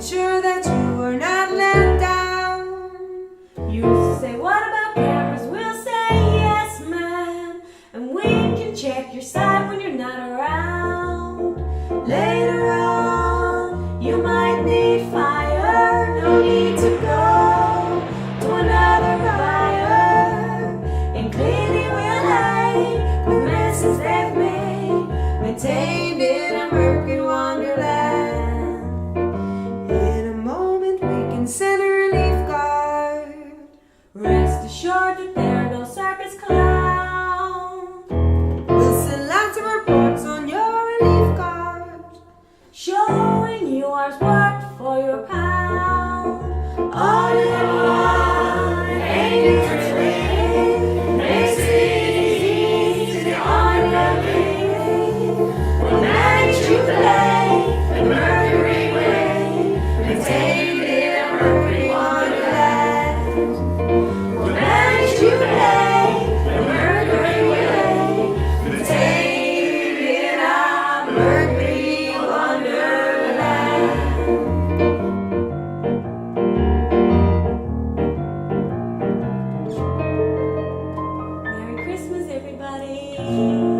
making sure that you are not let down. You used to say, what about cameras? We'll say yes, ma'am. And we can check your side when you're not around. Later on, you might need fire. No need to go to another buyer. And clearly we'll lay with messes they've made, maintained in a Mercury Wonderland. In a moment we can send a relief guard. Rest assured that there are no circus clowns. We'll send lots of reports on your relief card, showing you ours worked for your pound. All you ever want, ain't it relief? Makes it easy on your feet. We'll manage to play the Mercury way, maintained in a Mercury Wonderland. We'll manage to play the Mercury way, maintained in a Mercury Wonderland. Merry Christmas, everybody.